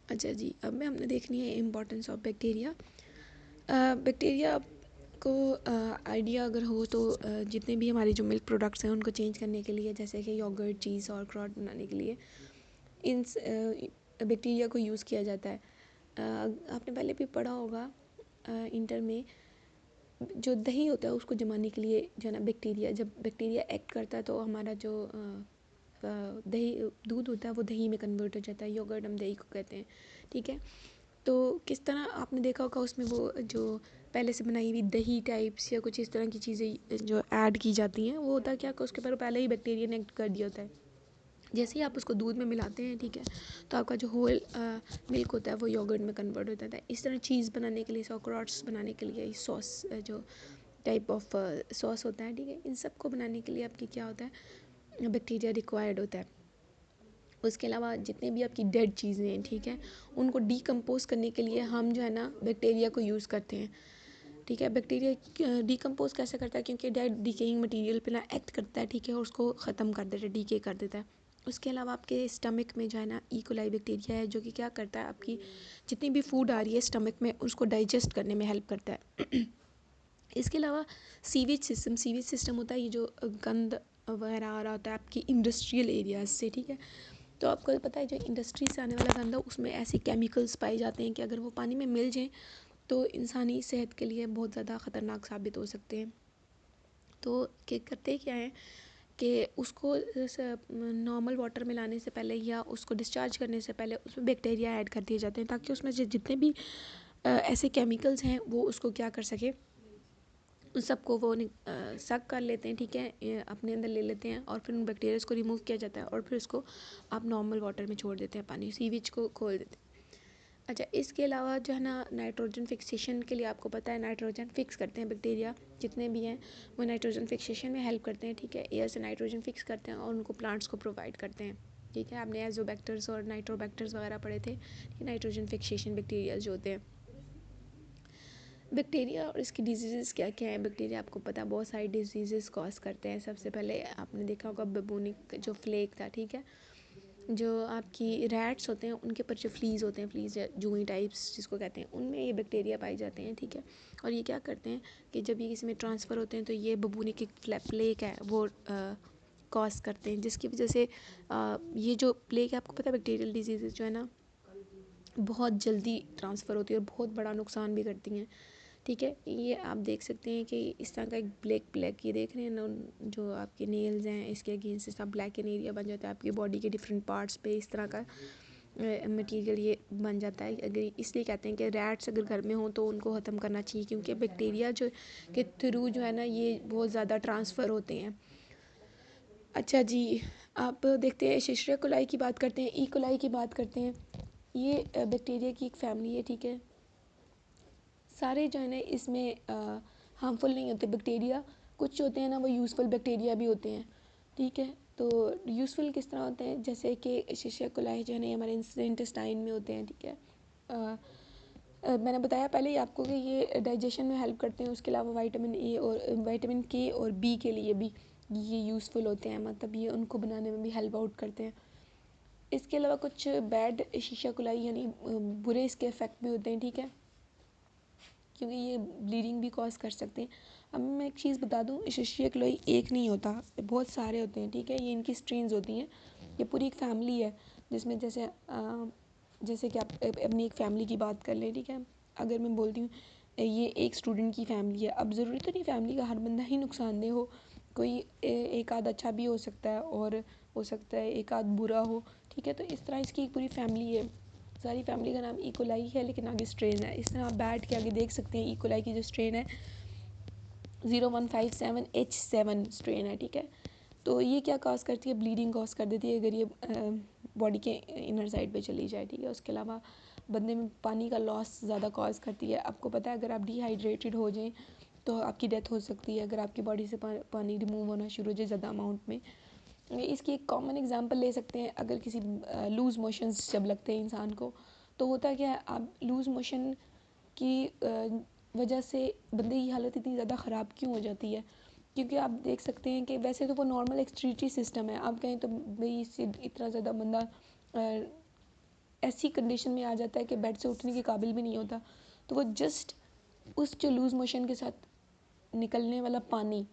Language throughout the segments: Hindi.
अच्छा जी, अब में हमने देखनी है इम्पोर्टेंस ऑफ बैक्टीरिया। बैक्टीरिया को आइडिया अगर हो तो जितने भी हमारे जो मिल्क प्रोडक्ट्स हैं उनको चेंज करने के लिए, जैसे कि योगर्ट, चीज़ और क्राउट बनाने के लिए इन बैक्टीरिया को यूज़ किया जाता है। आपने पहले भी पढ़ा होगा इंटर में, जो दही होता है उसको जमाने के लिए जो है ना, बैक्टीरिया जब बैक्टीरिया एक्ट करता है तो हमारा जो दही दूध होता है वो दही में कन्वर्ट हो जाता है। योगर्ट हम दही को कहते हैं, ठीक है। तो किस तरह आपने देखा होगा उसमें वो जो पहले से बनाई हुई दही टाइप्स या कुछ इस तरह की चीज़ें जो ऐड की जाती हैं, वो होता क्या कि उसके ऊपर पहले ही बैक्टीरिया ने एक्ट कर दिया होता है। जैसे ही आप उसको दूध में मिलाते हैं, ठीक है, तो आपका जो होल मिल्क होता है वो योगर्ट में कन्वर्ट हो जाता है। इस तरह चीज़ बनाने के लिए, सॉक्राट्स बनाने के लिए, सॉस जो टाइप ऑफ सॉस होता है, ठीक है, इन सब को बनाने के लिए आपकी क्या होता है, बैक्टीरिया रिक्वायर्ड होता है। उसके अलावा जितने भी आपकी डेड चीज़ें हैं, ठीक है, उनको डीकम्पोज करने के लिए हम जो है ना बैक्टीरिया को यूज़ करते हैं, ठीक है। बैक्टीरिया डीकम्पोज कैसे करता है, क्योंकि डेड डिकेइंग मटेरियल पे ना एक्ट करता है, ठीक है, और उसको ख़त्म कर देता है, डीके कर देता है। उसके अलावा आपके स्टमक में जो है ना ई. कोलाई बैक्टीरिया है, जो कि क्या करता है, आपकी जितनी भी फूड आ रही है स्टमक में उसको डाइजेस्ट करने में हेल्प करता है। इसके अलावा सीवेज सिस्टम होता है, ये जो गंद वगैरह आ रहा होता है आपकी इंडस्ट्रियल एरियाज से, ठीक है। तो आपको पता है जो इंडस्ट्री से आने वाला गंदा, उसमें ऐसे केमिकल्स पाए जाते हैं कि अगर वो पानी में मिल जाएं तो इंसानी सेहत के लिए बहुत ज़्यादा ख़तरनाक साबित हो सकते हैं। तो क्या करते क्या हैं कि उसको नॉर्मल वाटर में लाने से पहले या उसको डिस्चार्ज करने से पहले उसमें बैक्टीरिया ऐड कर दिए जाते हैं, ताकि उसमें से जितने भी ऐसे केमिकल्स हैं वो उसको क्या कर सके, उन सबको वो सक कर लेते हैं, ठीक है, अपने अंदर ले लेते हैं, और फिर उन बैक्टीरियाज को रिमूव किया जाता है और फिर उसको आप नॉर्मल वाटर में छोड़ देते हैं, पानी सीवेज को खोल देते हैं। अच्छा, इसके अलावा जो है ना नाइट्रोजन फिक्सेशन के लिए आपको पता है नाइट्रोजन फिक्स करते हैं बैक्टीरिया जितने भी हैं, वो नाइट्रोजन फिक्सेशन में हेल्प करते हैं, ठीक है। एयर से नाइट्रोजन फिक्स करते हैं और उनको प्लांट्स को प्रोवाइड करते हैं, ठीक है। आपने एजोबैक्टर्स और नाइट्रोबैक्टर्स वगैरह पढ़े थे, नाइट्रोजन फिक्सेशन बैक्टीरिया जो होते हैं। बैक्टीरिया और इसकी डिजीज़ क्या क्या है, बैक्टीरिया आपको पता है बहुत सारी डिजीज़ कॉज करते हैं। सबसे पहले आपने देखा होगा बबूनिक जो फ्लेक था, ठीक है, जो आपकी रैट्स होते हैं उनके ऊपर जो फ्लीज़ होते हैं, फ्लीज़ जूई टाइप्स जिसको कहते हैं, उनमें ये बैक्टीरिया पाए जाते हैं, ठीक है। और ये क्या करते हैं कि जब ये किसी में ट्रांसफ़र होते हैं तो ये बबूनिक प्लेग है वो कॉज करते हैं, जिसकी वजह से ये जो प्लेग है, आपको पता है बैक्टीरियल डिजीज़ जो है ना बहुत जल्दी ट्रांसफ़र होती है और बहुत बड़ा नुकसान भी करती हैं, ठीक है। ये आप देख सकते हैं कि इस तरह का एक ब्लैक ये देख रहे हैं ना, जो आपके नेल्स हैं इसके अगेंस्ट सब ब्लैक एन एरिया बन जाता है आपकी बॉडी के डिफरेंट पार्ट्स पे, इस तरह का मटेरियल ये बन जाता है। अगर इसलिए कहते हैं कि रैट्स अगर घर में हो तो उनको ख़त्म करना चाहिए, क्योंकि बैक्टीरिया जो के थ्रू जो है ना ये बहुत ज़्यादा ट्रांसफ़र होते हैं। अच्छा जी, आप देखते हैं शिश्र कोलाई की बात करते हैं, ई कोलाई की बात करते हैं। ये बैक्टीरिया की एक फैमिली है, ठीक है। सारे जो है ना इसमें हार्मफुल नहीं होते बैक्टीरिया, कुछ होते हैं ना वो यूज़फुल बैक्टीरिया भी होते हैं, ठीक है। तो यूज़फुल किस तरह होते हैं, जैसे कि शिशिया कोलाई जो है ना हमारे इंटेस्टाइन में होते हैं, ठीक है। मैंने बताया पहले ही आपको कि ये डाइजेशन में हेल्प करते हैं। उसके अलावा विटामिन ए और विटामिन के और बी के लिए भी ये यूज़फुल होते हैं, मतलब ये उनको बनाने में भी हेल्प आउट करते हैं। इसके अलावा कुछ बैड शीशा कुलाई यानी बुरे इसके इफ़ेक्ट भी होते हैं, ठीक है, क्योंकि ये ब्लीडिंग भी कॉज कर सकते हैं। अब मैं एक चीज़ बता दूँ, शिशिया कुलाई एक नहीं होता, बहुत सारे होते हैं, ठीक है। ये इनकी स्ट्रेन्स होती हैं, ये पूरी एक फैमिली है, जिसमें जैसे कि आप अपनी एक फैमिली की बात कर लें, ठीक है। अगर मैं बोलती हूँ ये एक स्टूडेंट की फैमिली है, अब ज़रूरी तो नहीं फैमिली का हर बंदा ही नुकसानदेह हो, कोई एक आध अच्छा भी हो सकता है और हो सकता है एक आध बुरा हो, ठीक है। तो इस तरह इसकी एक पूरी फैमिली है, सारी फैमिली का नाम ई. कोलाई है, लेकिन आगे स्ट्रेन है। इस तरह आप बैठ के आगे देख सकते हैं ई. कोलाई की जो स्ट्रेन है 0157H7 स्ट्रेन है, ठीक है। तो ये क्या कॉज करती है, ब्लीडिंग कॉज कर देती है अगर ये बॉडी के इनर साइड पे चली जाए, ठीक है। उसके अलावा बंदे में पानी का लॉस ज़्यादा कॉज करती है। आपको पता है अगर आप डिहाइड्रेटेड हो जाएं तो आपकी डेथ हो सकती है, अगर आपकी बॉडी से पानी रिमूव होना शुरू हो जाए ज़्यादा अमाउंट में। इसकी एक कॉमन एग्जांपल ले सकते हैं, अगर किसी लूज़ मोशंस जब लगते हैं इंसान को, तो होता क्या है, आप लूज़ मोशन की वजह से बंदे की हालत इतनी ज़्यादा ख़राब क्यों हो जाती है, क्योंकि आप देख सकते हैं कि वैसे तो वो नॉर्मल एक्सक्रीटरी सिस्टम है, आप कहें तो भाई इससे इतना ज़्यादा बंदा ऐसी कंडीशन में आ जाता है कि बेड से उठने के काबिल भी नहीं होता, तो वो जस्ट उस जो लूज़ मोशन के साथ निकलने वाला पानी,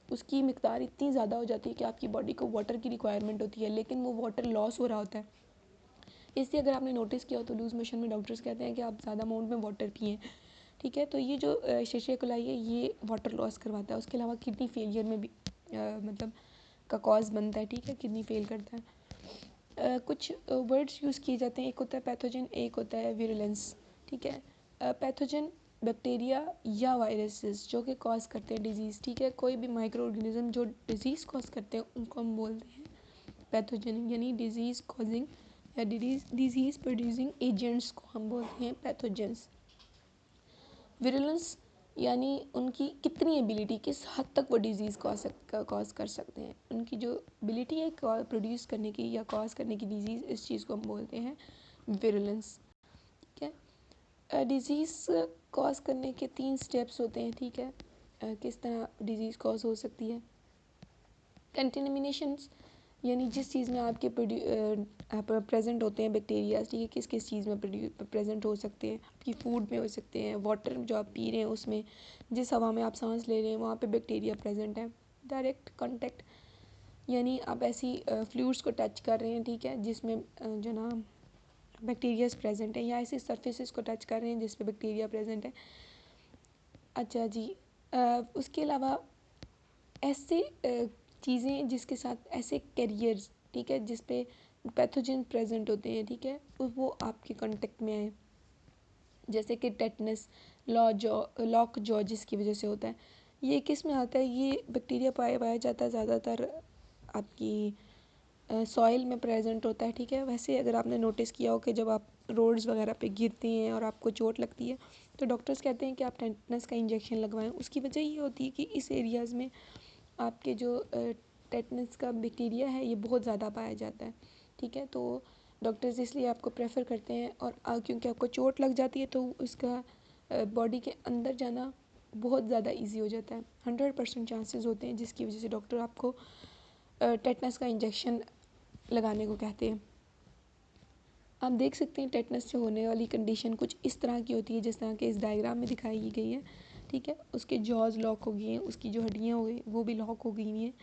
उसकी मिकदार इतनी ज़्यादा हो जाती है कि आपकी बॉडी को वाटर की रिक्वायरमेंट होती है, लेकिन वो वाटर लॉस हो रहा होता है। इसलिए अगर आपने नोटिस किया हो तो लूज़ मोशन में डॉक्टर्स कहते हैं कि आप ज़्यादा अमाउंट में वाटर पिएँ, ठीक है। तो ये जो शीशे कोलाई है ये वाटर लॉस करवाता है। उसके अलावा किडनी फेलियर में भी मतलब का कॉज बनता है, ठीक है, किडनी फेल करता है। कुछ वर्ड्स यूज़ किए जाते हैं, एक होता है पैथोजन, एक होता है विरुलेंस, ठीक है। पैथोजन बैक्टीरिया या वायरसेस जो कि कॉज करते हैं डिजीज़, ठीक है। कोई भी माइक्रो ऑर्गेनिज्म जो डिजीज़ कॉज करते हैं उनको हम बोलते हैं पैथोजन, यानी डिजीज़ कॉजिंग या डिजीज़ प्रोड्यूसिंग एजेंट्स को हम बोलते हैं पैथोजेंस। विरुलेंस यानी उनकी कितनी एबिलिटी, किस हद तक वो डिजीज़ कॉज कर सकते हैं, उनकी जो एबिलिटी है प्रोड्यूस करने की या कॉज करने की डिजीज़, इस चीज़ को हम बोलते हैं विरुलेंस, ठीक है। डिजीज़ कॉज करने के 3 स्टेप्स होते हैं, ठीक है। किस तरह डिजीज़ कॉज हो सकती है। कंटेमिनेशंस यानी जिस चीज़ में आपके प्रेजेंट होते हैं बैक्टीरिया, ठीक है, किस किस चीज़ में प्रेजेंट हो सकते हैं, आपकी फूड में हो सकते हैं, वाटर जो आप पी रहे हैं उसमें, जिस हवा में आप सांस ले रहे हैं वहाँ पे बैक्टीरिया प्रेजेंट है। डायरेक्ट कांटेक्ट यानी आप ऐसी फ्लूइड्स को टच कर रहे हैं, ठीक है, जिसमें जो ना बैक्टीरियाज प्रेजेंट है, या ऐसी सर्फेसिस को टच कर रहे हैं जिस पे बैक्टीरिया प्रेजेंट है। अच्छा जी, उसके अलावा ऐसे चीज़ें जिसके साथ ऐसे कैरियर्स, ठीक है, जिस पे पैथोजन प्रेजेंट होते हैं, ठीक है, वो आपके कांटेक्ट में आए, जैसे कि टेटनस, लॉक जॉ जिसकी वजह से होता है। ये किस में आता है, ये बैक्टीरिया पाया जाता है ज़्यादातर आपकी सॉइल में प्रेजेंट होता है, ठीक है। वैसे अगर आपने नोटिस किया हो कि जब आप रोड्स वगैरह पे गिरते हैं और आपको चोट लगती है तो डॉक्टर्स कहते हैं कि आप टेटनस का इंजेक्शन लगवाएं। उसकी वजह ये होती है कि इस एरियाज़ में आपके जो टेटनस का बैक्टीरिया है ये बहुत ज़्यादा पाया जाता है, ठीक है। तो डॉक्टर्स इसलिए आपको प्रेफर करते हैं, और क्योंकि आपको चोट लग जाती है तो उसका बॉडी के अंदर जाना बहुत ज़्यादा इजी हो जाता है। 100% चांसेस होते हैं जिसकी वजह से डॉक्टर आपको टेटनस का इंजेक्शन लगाने को कहते हैं। आप देख सकते हैं टेटनस से होने वाली कंडीशन कुछ इस तरह की होती है जिस तरह के इस डायग्राम में दिखाई गई है, ठीक है। उसके जॉज लॉक हो गई हैं, उसकी जो हड्डियाँ हो गई वो भी लॉक हो गई हुई हैं।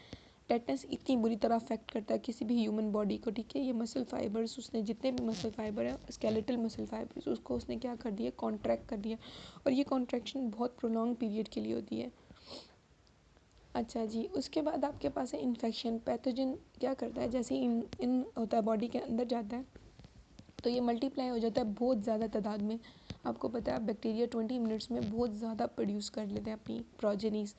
टेटनस इतनी बुरी तरह अफेक्ट करता है किसी भी ह्यूमन बॉडी को, ठीक है। ये मसल फाइबर्स, उसने जितने भी मसल फाइबर है, स्केलेटल मसल फाइबर्स, उसको उसने क्या कर दिया, कॉन्ट्रैक्ट कर दिया, और ये कॉन्ट्रैक्शन बहुत प्रोलॉन्ग पीरियड के लिए होती है। अच्छा जी, उसके बाद आपके पास है इन्फेक्शन। पैथोजन क्या करता है, जैसे ही इन होता है बॉडी के अंदर जाता है तो ये मल्टीप्लाई हो जाता है बहुत ज़्यादा तादाद में। आपको पता है बैक्टीरिया 20 मिनट्स में बहुत ज़्यादा प्रोड्यूस कर लेते हैं अपनी प्रोजेनीज,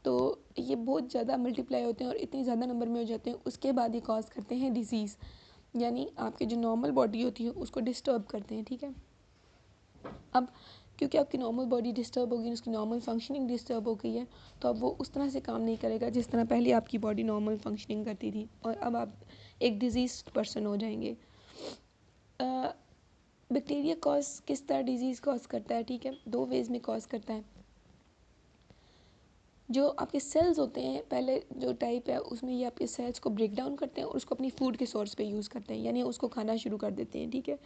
तो ये बहुत ज़्यादा मल्टीप्लाई होते हैं और इतनी ज़्यादा नंबर में हो जाते हैं। उसके बाद ये कॉज करते हैं डिजीज़, यानी आपकी जो नॉर्मल बॉडी होती है उसको डिस्टर्ब करते हैं, ठीक है। अब क्योंकि आपकी नॉर्मल बॉडी डिस्टर्ब होगी, उसकी नॉर्मल फंक्शनिंग डिस्टर्ब हो गई है, तो अब वो उस तरह से काम नहीं करेगा जिस तरह पहले आपकी बॉडी नॉर्मल फंक्शनिंग करती थी, और अब आप एक डिजीज़ पर्सन हो जाएंगे। बैक्टीरिया कॉज किस तरह डिजीज़ कॉज करता है, ठीक है, 2 वेज में कॉज करता है। जो आपके सेल्स होते हैं, पहले जो टाइप है उसमें ये आपके सेल्स को ब्रेक डाउन करते हैं और उसको अपनी फूड के सोर्स पे यूज़ करते हैं, यानी उसको खाना शुरू कर देते हैं, ठीक है।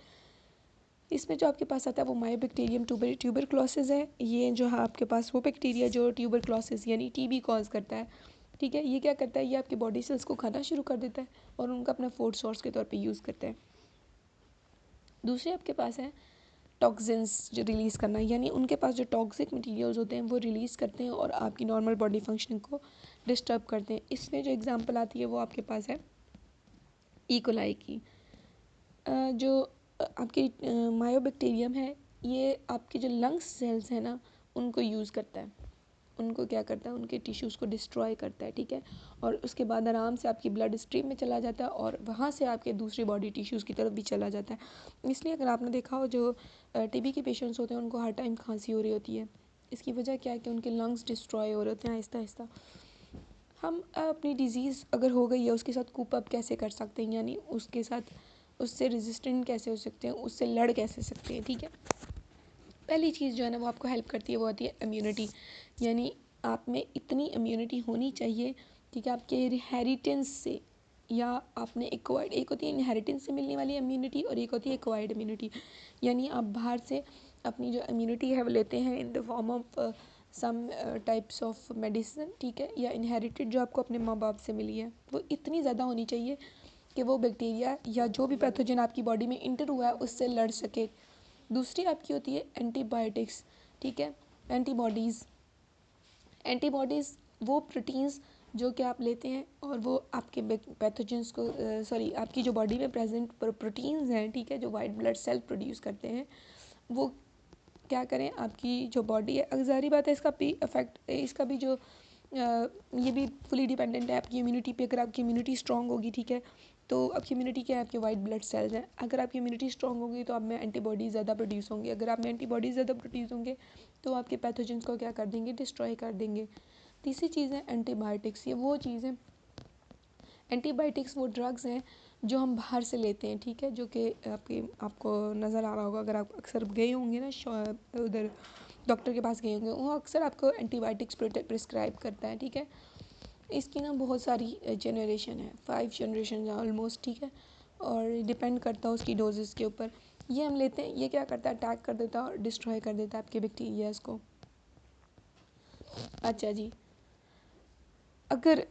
इसमें जो आपके पास आता है वो मायोबैक्टीरियम ट्यूबरक्लोसिस है। ये जो है आपके पास वो बैक्टीरिया जो ट्यूबरक्लोसिस यानी टीबी कॉज करता है, ठीक है। ये क्या करता है, ये आपके बॉडी सेल्स को खाना शुरू कर देता है और उनका अपना फूड सोर्स के तौर पे यूज़ करता है। दूसरे आपके पास है टॉक्सिन्स जो रिलीज़ करना, यानी उनके पास जो टॉक्सिक मटेरियल्स होते हैं वो रिलीज़ करते हैं और आपकी नॉर्मल बॉडी फंक्शनिंग को डिस्टर्ब करते हैं। इसमें जो एग्जांपल आती है वो आपके पास है ई कोलाई की। जो आपकी मायोबैक्टीरियम है ये आपके जो लंग्स सेल्स हैं ना उनको यूज़ करता है, उनको क्या करता है, उनके टिश्यूज़ को डिस्ट्रॉय करता है, ठीक है। और उसके बाद आराम से आपकी ब्लड स्ट्रीम में चला जाता है और वहाँ से आपके दूसरी बॉडी टिश्यूज़ की तरफ भी चला जाता है। इसलिए अगर आपने देखा हो जो टीबी के पेशेंट्स होते हैं उनको हर टाइम खांसी हो रही होती है, इसकी वजह क्या है कि उनके लंग्स डिस्ट्रॉय हो रहे होते हैं आहिस्ता आहिस्ता। हम अपनी डिज़ीज़ अगर हो गई है उसके साथ कूप अप कैसे कर सकते हैं, यानी उसके साथ उससे रेजिस्टेंट कैसे हो सकते हैं, उससे लड़ कैसे सकते हैं, ठीक है। पहली चीज़ जो है ना वो आपको हेल्प करती है वो आती है इम्यूनिटी, यानी आप में इतनी इम्यूनिटी होनी चाहिए, ठीक है, आपके हेरिटेंस से या आपने एक्वायर्ड, एक होती है इनहेरिटेंस से मिलने वाली इम्यूनिटी और एक होती है एक्वायर्ड इम्यूनिटी, यानी आप बाहर से अपनी जो इम्यूनिटी है वो लेते हैं in the form of some types of medicine, ठीक है, या इनहेरिटेड जो आपको अपने माँ बाप से मिली है वो इतनी ज़्यादा होनी चाहिए कि वो बैक्टीरिया या जो भी पैथोजन आपकी बॉडी में इंटर हुआ है उससे लड़ सके। दूसरी आपकी होती है एंटीबायोटिक्स, ठीक है, एंटीबॉडीज़। एंटीबॉडीज़ वो प्रोटीन्स जो कि आप लेते हैं और वो आपके पैथोजेंस को आपकी जो बॉडी में प्रेजेंट प्रोटीन्स हैं, ठीक है, जो वाइट ब्लड सेल प्रोड्यूस करते हैं, वो क्या करें आपकी जो बॉडी है, अगर ज़ाहिर बात है इसका भी इफेक्ट, इसका भी जो ये भी फुली डिपेंडेंट है आपकी इम्यूनिटी पे। अगर आपकी इम्यूनिटी स्ट्रांग होगी, ठीक है, तो आपकी इम्यूनिटी क्या है, आपके वाइट ब्लड सेल्स हैं। अगर आपकी इम्यूनिटी स्ट्रांग होगी तो आप में एंटीबॉडीज़ ज़्यादा प्रोड्यूस होंगे। अगर आप में एंटीबॉडीज़ ज़्यादा प्रोड्यूस होंगे तो आपके पैथोजेंस को क्या कर देंगे, डिस्ट्रॉय कर देंगे। तीसरी चीज़ है एंटीबायोटिक्स। ये वो चीज़ें, एंटीबायोटिक्स वो ड्रग्स हैं जो हम बाहर से लेते हैं, ठीक है, जो कि आपको नज़र आ रहा होगा अगर आप अक्सर गए होंगे ना उधर डॉक्टर के पास गए होंगे, वो अक्सर आपको एंटीबायोटिक्स प्रिस्क्राइब करता है, ठीक है। इसकी ना बहुत सारी जनरेशन है, 5 जनरेशन ऑलमोस्ट, ठीक है, और डिपेंड करता है उसकी डोजेस के ऊपर। ये हम लेते हैं, ये क्या करता है, अटैक कर देता है और डिस्ट्रॉय कर देता है आपके बैक्टीरियाज को। अच्छा जी, अगर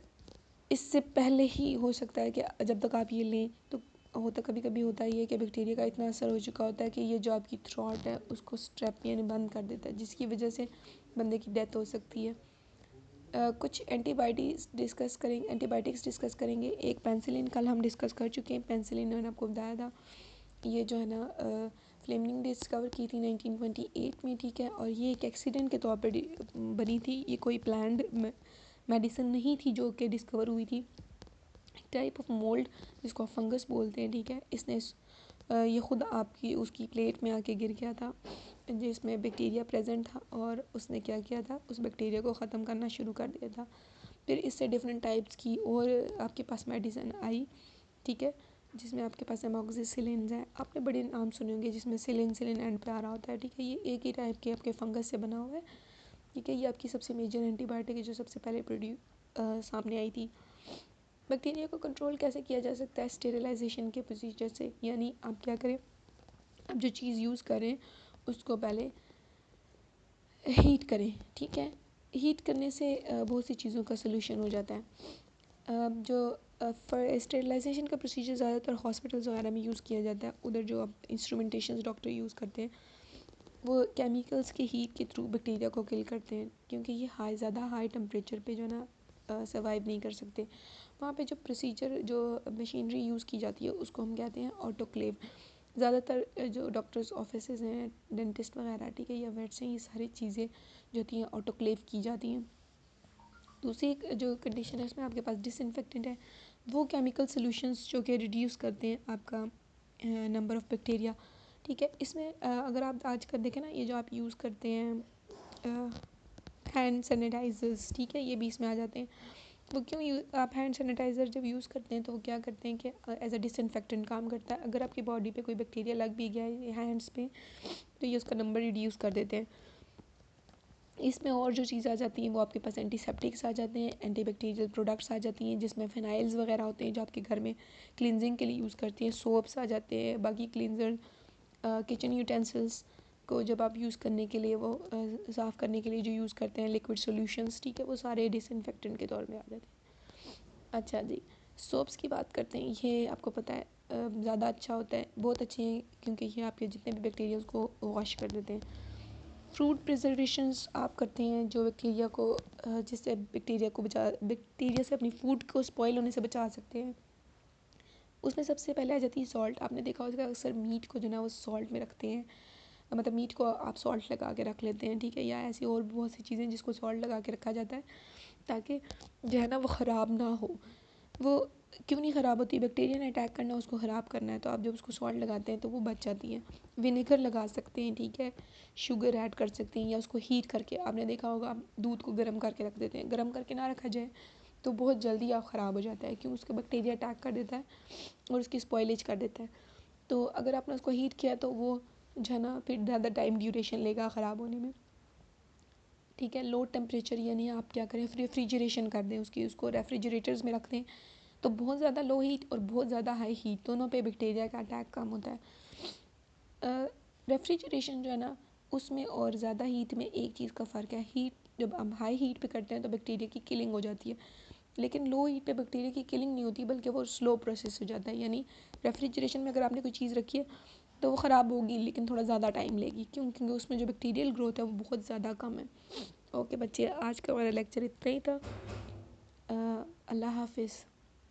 इससे पहले ही हो सकता है कि जब तक आप ये लें तो होता, कभी कभी होता ही है कि बैक्टीरिया का इतना असर हो चुका होता है कि ये जो आपकी थ्रॉट है उसको स्ट्रेप यानी बंद कर देता है, जिसकी वजह से बंदे की डेथ हो सकती है। कुछ एंटीबायोटिक्स डिस्कस करेंगे। एक पेंसिलिन कल हम डिस्कस कर चुके हैं, पेंसिलिन मैंने आपको बताया था, ये जो है ना फ्लेमिंग डिस्कवर की थी 1928 में, ठीक है, और ये एक एक्सीडेंट के तौर पर बनी थी। ये कोई प्लान्ड मेडिसिन नहीं थी जो कि डिस्कवर हुई थी। टाइप ऑफ मोल्ड जिसको फंगस बोलते हैं, ठीक है, इसने ये ख़ुद आपकी उसकी प्लेट में आके गिर गया था जिसमें बैक्टीरिया प्रेजेंट था, और उसने क्या किया था, उस बैक्टीरिया को ख़त्म करना शुरू कर दिया था। फिर इससे डिफरेंट टाइप्स की और आपके पास मेडिसिन आई, ठीक है, जिसमें आपके पास एमोक्सिसिलिन है, आपने बड़े नाम सुने होंगे जिसमें सिलिन एंड पे आ रहा होता है, ठीक है, ये एक ही टाइप के आपके फंगस से बना हुआ है, ठीक है। ये आपकी सबसे मेजर एंटीबायोटिक है जो सबसे पहले सामने आई थी। बैक्टीरिया को कंट्रोल कैसे किया जा सकता है, स्टेरिलाइजेशन के प्रोसीजर से, यानी आप क्या करें, आप जो चीज़ यूज़ करें उसको पहले हीट करें, ठीक है। हीट करने से बहुत सी चीज़ों का सलूशन हो जाता है। जो स्टेरिलाइजेशन का प्रोसीजर ज़्यादातर हॉस्पिटल्स वगैरह में यूज़ किया जाता है। उधर जो अब इंस्ट्रूमेंटेशन डॉक्टर यूज़ करते हैं वो केमिकल्स की हीट के थ्रू बैक्टीरिया को किल करते हैं, क्योंकि ये ज़्यादा हाई टेम्परेचर पे जो है ना सर्वाइव नहीं कर सकते। वहाँ पे जो प्रोसीजर, जो मशीनरी यूज़ की जाती है उसको हम कहते हैं ऑटोक्लेव। ज़्यादातर जो डॉक्टर्स ऑफिसेज हैं, डेंटिस्ट वगैरह, ठीक है, या वेट्स हैं, ये सारी चीज़ें जो होती हैं ऑटोक्लेव की जाती हैं। दूसरी जो कंडीशन है इसमें आपके पास डिसइंफेक्टेंट है, वो केमिकल सोल्यूशंस जो कि रिड्यूस करते हैं आपका नंबर ऑफ़ बैक्टीरिया, ठीक है। इसमें अगर आप आज कर देखें ना, ये जो आप यूज़ करते हैं हैंड सैनिटाइजर्स, ठीक है, ये भी इसमें आ जाते हैं। वो क्यों आप हैंड सैनिटाइज़र जब यूज़ करते हैं तो वो क्या करते हैं कि एज अ डिसइंफेक्टेंट काम करता है। अगर आपकी बॉडी पे कोई बैक्टीरिया लग भी गया है हैंड्स पे तो ये उसका नंबर रिड्यूस कर देते हैं। इसमें और जो चीज़ आ जाती हैं वो आपके पास एंटीसेप्टिक्स आ जाते हैं, एंटीबैक्टीरियल प्रोडक्ट्स आ जाती हैं, जिसमें फिनाइल्स वगैरह होते हैं जो आपके घर में क्लिनजिंग के लिए यूज़ करती हैं, सोप्स आ जाते हैं, बाकी क्लिनजर, किचन यूटेंसिल्स को जब आप यूज़ करने के लिए वो साफ़ करने के लिए जो यूज़ करते हैं लिक्विड सॉल्यूशंस, ठीक है, वो सारे डिसइंफेक्टेंट के तौर में आ जाते हैं। अच्छा जी, सोप्स की बात करते हैं। ये आपको पता है ज़्यादा अच्छा होता है, बहुत अच्छे हैं, क्योंकि ये आपके जितने भी बैक्टीरिया उसको वॉश कर देते हैं। फ्रूट प्रिजर्वेशंस आप करते हैं जो बैक्टीरिया को जिससे बैक्टीरिया से अपनी फूड को स्पॉइल होने से बचा सकते हैं। उसमें सबसे पहले आ जाती है सॉल्ट। आपने देखा होगा अक्सर मीट को जो ना वो सॉल्ट में रखते हैं, मतलब मीट को आप सॉल्ट लगा के रख लेते हैं, ठीक है, या ऐसी और बहुत सी चीज़ें जिसको सॉल्ट लगा के रखा जाता है ताकि जो है ना वो ख़राब ना हो। वो क्यों नहीं ख़राब होती, बैक्टीरिया ने अटैक करना, उसको ख़राब करना है, तो आप जब उसको सॉल्ट लगाते हैं तो वो बच जाती है। विनेगर लगा सकते हैं, ठीक है, शुगर ऐड कर सकते हैं, या उसको हीट करके, आपने देखा होगा आप दूध को गर्म करके रख देते हैं, गर्म करके ना रखा जाए तो बहुत जल्दी आप ख़राब हो जाता है, क्यों, उसके बैक्टीरिया अटैक कर देता है और उसकी स्पॉइलेज कर देता है। तो अगर आपने उसको हीट किया तो वो जो है ना फिर ज़्यादा टाइम ड्यूरेशन लेगा ख़राब होने में, ठीक है। लो टेम्परेचर यानी आप क्या करें, रेफ्रिजरेशन कर दें उसकी, उसको रेफ्रिजरेटर्स में रख दें तो बहुत ज़्यादा लो हीट और बहुत ज़्यादा हाई हीट दोनों पे बैक्टीरिया का अटैक कम होता है। रेफ्रिजरेशन जो है ना उसमें और ज़्यादा हीट में एक चीज़ का फ़र्क है, हीट जब हम हाई हीट पे करते हैं तो बैक्टीरिया की किलिंग हो जाती है, लेकिन लो हीट पे बैक्टीरिया की किलिंग नहीं होती बल्कि वो स्लो प्रोसेस हो जाता है। यानी रेफ्रिजरेशन में अगर आपने कोई चीज़ रखी है तो वो ख़राब होगी लेकिन थोड़ा ज़्यादा टाइम लेगी, क्यों? क्योंकि उसमें जो बैक्टीरियल ग्रोथ है वो बहुत ज़्यादा कम है। ओके बच्चे, आज का हमारा लेक्चर इतना ही था। अल्लाह हाफिज़।